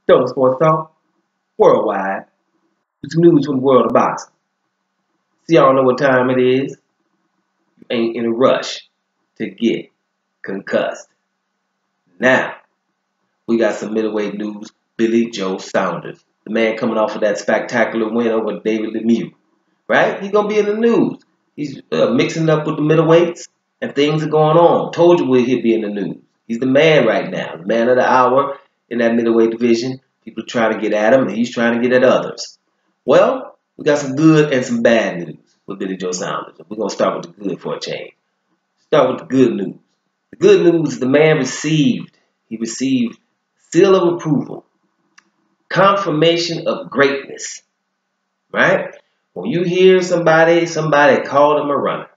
Don't Sports Talk worldwide. It's news from the world of boxing. See, y'all know what time it is. You ain't in a rush to get concussed. Now, we got some middleweight news. Billy Joe Saunders, the man coming off of that spectacular win over David Lemieux, right? He's gonna be in the news. He's mixing it up with the middleweights, and things are going on. Told you he'd be in the news. He's the man right now, the man of the hour in that middleweight division. People are trying to get at him, and he's trying to get at others. Well, we got some good and some bad news with Billy Joe Saunders. We're gonna start with the good for a change. Start with the good news. The good news is the man received seal of approval, confirmation of greatness, right? When you hear somebody called him a runner,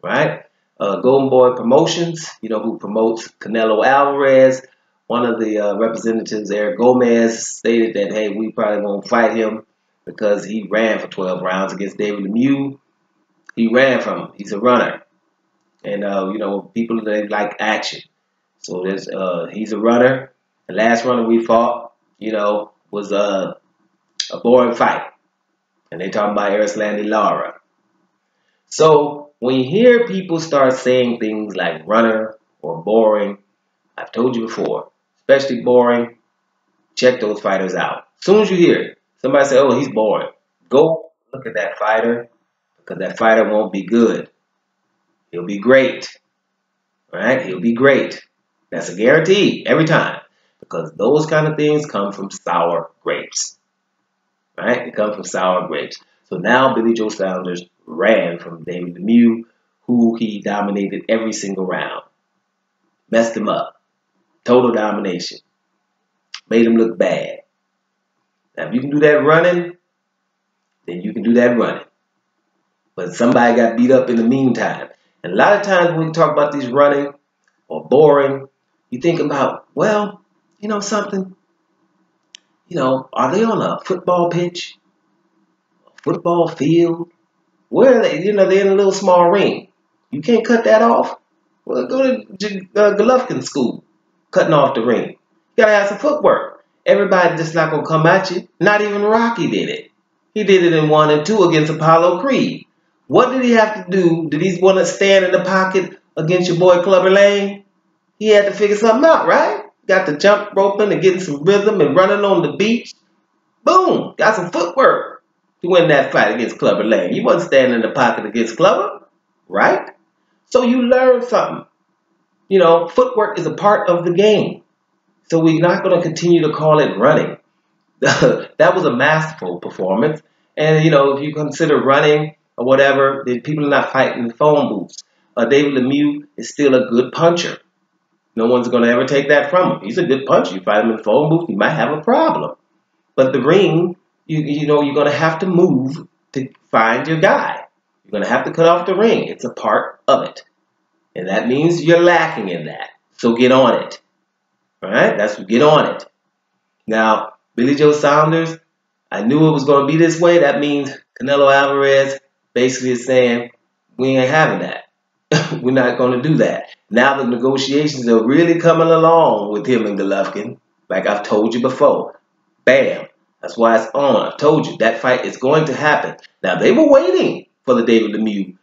right? Golden Boy Promotions, you know, who promotes Canelo Alvarez. One of the representatives, Eric Gomez, stated that, hey, we probably won't fight him because he ran for 12 rounds against David Lemieux. He ran from him. He's a runner. And, you know, people, they like action. So he's a runner. The last runner we fought, you know, was a boring fight. And they talking about Erislandy Lara. So when you hear people start saying things like runner or boring, I've told you before, especially boring, check those fighters out. As soon as you hear it, somebody say, oh, he's boring. Go look at that fighter, because that fighter won't be good. He'll be great. Right? He'll be great. That's a guarantee every time. Because those kind of things come from sour grapes. Right? They come from sour grapes. So now Billy Joe Saunders ran from David Lemieux, who he dominated every single round. Messed him up. Total domination. Made him look bad. Now if you can do that running, then you can do that running. But somebody got beat up in the meantime. And a lot of times when we talk about these running or boring, you think about, well, you know something? You know, are they on a football pitch? A football field? Where are they? You know, they're in a little small ring. You can't cut that off? Well, go to Golovkin school, cutting off the ring. You gotta have some footwork. Everybody just not gonna come at you. Not even Rocky did it. He did it in 1 and 2 against Apollo Creed. What did he have to do? Did he want to stand in the pocket against your boy Clubber Lang? He had to figure something out, right? Got the jump roping and getting some rhythm and running on the beach. Boom! Got some footwork to win that fight against Clubber Lang. You wasn't standing in the pocket against Clubber, right? So you learn something. You know, footwork is a part of the game. So we're not going to continue to call it running. That was a masterful performance. And, you know, if you consider running or whatever, then people are not fighting in phone booths. David Lemieux is still a good puncher. No one's going to ever take that from him. He's a good puncher. You fight him in the phone booth, you might have a problem. But the ring, you know, you're going to have to move to find your guy. You're going to have to cut off the ring. It's a part of it. And that means you're lacking in that. So get on it. All right? That's get on it. Now, Billy Joe Saunders, I knew it was going to be this way. That means Canelo Alvarez basically is saying, we ain't having that. We're not going to do that. Now the negotiations are really coming along with him and Golovkin, like I've told you before. Bam. That's why it's on. I've told you that fight is going to happen. Now they were waiting for the David Lemieux,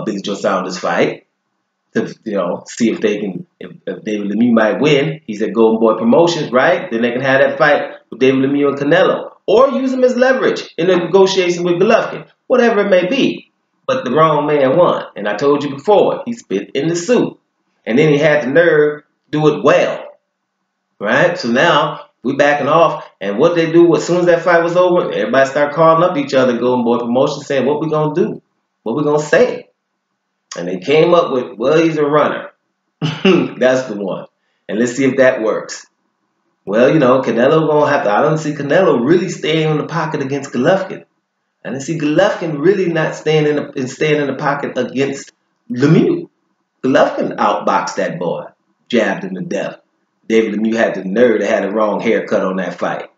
Billy Joe Saunders fight to, you know, see if they can, if David Lemieux might win. He's at Golden Boy Promotions, right? Then they can have that fight with David Lemieux and Canelo, or use him as leverage in the negotiation with Golovkin, whatever it may be. But the wrong man won. And I told you before, he spit in the soup. And then he had the nerve to do it well. Right? So now we backing off. And what they do, as soon as that fight was over, everybody start calling up each other, Golden Boy Promotions, saying, what we going to do? What we going to say? And they came up with, well, he's a runner. That's the one. And let's see if that works. Well, you know, Canelo going to have to, I don't see Canelo really staying in the pocket against Golovkin. And I see Golovkin really not staying in the pocket against Lemieux. Golovkin outboxed that boy, jabbed him to death. David Lemieux had the nerve to have the wrong haircut on that fight.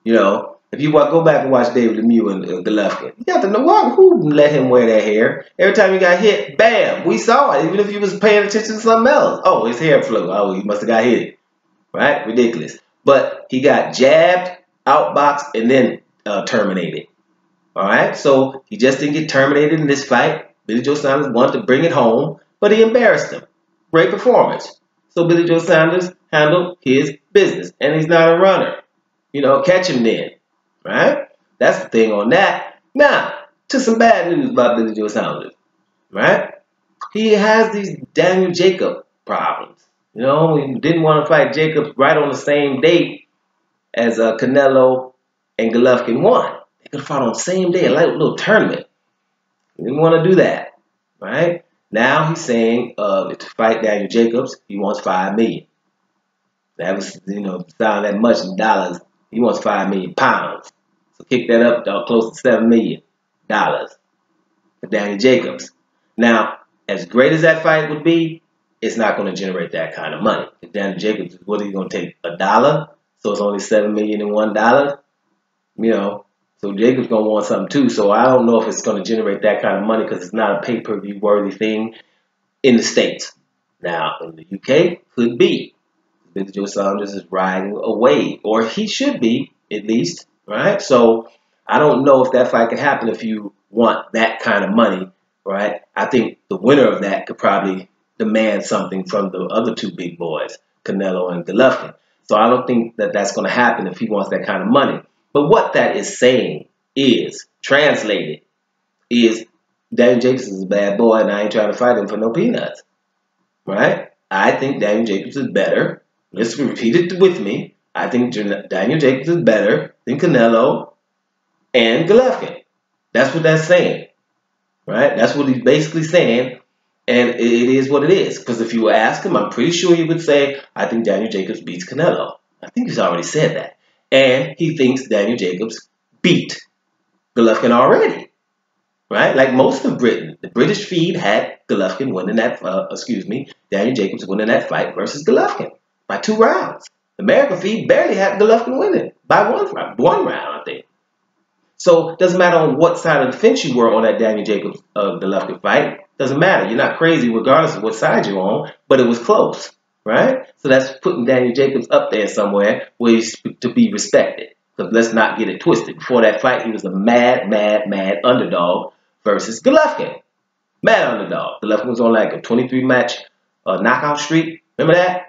You know, if you go back and watch David Lemieux and Golovkin, you got to know who let him wear that hair. Every time he got hit, bam, we saw it. Even if you was paying attention to something else. Oh, his hair flew. Oh, he must have got hit. Right? Ridiculous. but he got jabbed, outboxed, and then terminated. All right, so he just didn't get terminated in this fight. Billy Joe Saunders wanted to bring it home, but he embarrassed him. Great performance. So Billy Joe Saunders handled his business, and he's not a runner. Catch him then, right? That's the thing on that. Now, to some bad news about Billy Joe Saunders, right? He has these Daniel Jacob problems. He didn't want to fight Jacobs right on the same date as Canelo and Golovkin won. They could have fought on the same day, a little tournament. He didn't want to do that, right? Now he's saying to fight Daniel Jacobs, he wants $5 million. That was, sound that much in dollars. He wants 5 million pounds. So kick that up to close to $7 million for Daniel Jacobs. Now, as great as that fight would be, it's not going to generate that kind of money. If Daniel Jacobs, what are you going to take? $1? So it's only $7 million and $1. So Jacobs going to want something too. So I don't know if it's going to generate that kind of money because it's not a pay-per-view worthy thing in the States. Now, in the UK, could be. Billy Joe Saunders is riding a wave, or he should be, at least, right? So I don't know if that fight could happen if you want that kind of money, right? I think the winner of that could probably demand something from the other two big boys, Canelo and Golovkin. So I don't think that that's going to happen if he wants that kind of money. But what that is saying is, translated, is Daniel Jacobs is a bad boy and I ain't trying to fight him for no peanuts, right? I think Daniel Jacobs is better. Let's repeat it with me. I think Daniel Jacobs is better than Canelo and Golovkin. That's what that's saying, right? That's what he's basically saying, and it is what it is. Because if you ask him, I'm pretty sure he would say, I think Daniel Jacobs beats Canelo. I think he's already said that. And he thinks Daniel Jacobs beat Golovkin already, right? Like most of Britain. The British feed had Golovkin winning that, Daniel Jacobs winning that fight versus Golovkin by 2 rounds. The American feed barely had Golovkin winning by one round, I think. So it doesn't matter on what side of the fence you were on that Daniel Jacobs Golovkin fight. Doesn't matter. You're not crazy regardless of what side you're on, but it was close, right? So that's putting Daniel Jacobs up there somewhere where he's to be respected. Because let's not get it twisted. Before that fight, he was a mad underdog versus Golovkin. Mad underdog. Golovkin was on like a 23-match knockout streak. Remember that?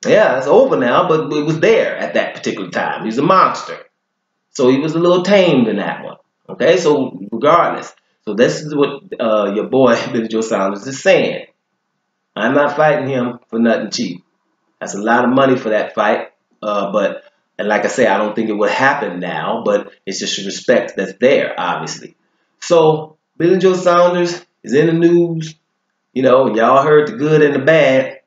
Yeah, it's over now, but it was there at that particular time. He was a monster. So he was a little tamed in that one. Okay, so regardless. So this is what your boy Billy Joe Saunders is saying. I'm not fighting him for nothing cheap. That's a lot of money for that fight. And like I say, I don't think it would happen now, but it's just a respect that's there, obviously. So Billy Joe Saunders is in the news. Y'all heard the good and the bad.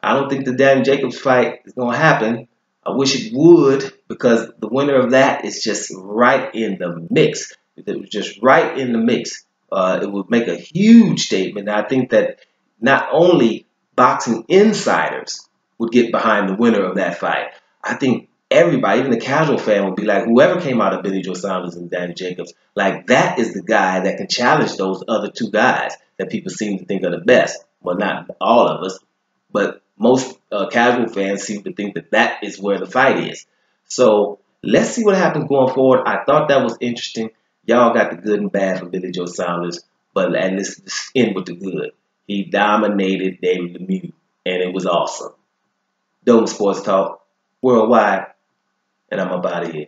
I don't think the Daniel Jacobs fight is going to happen. I wish it would, because the winner of that is just right in the mix. If it was just right in the mix, it would make a huge statement. And I think that not only boxing insiders would get behind the winner of that fight, I think everybody, even the casual fan, would be like, whoever came out of Billy Joe Saunders and Daniel Jacobs, like that is the guy that can challenge those other two guys that people seem to think are the best. Well, not all of us, but most casual fans seem to think that that is where the fight is. So let's see what happens going forward. I thought that was interesting. Y'all got the good and bad from Billy Joe Saunders, but let's end with the good. He dominated David Lemieux, and it was awesome. Dome Sports Talk, worldwide, and I'm up out of here.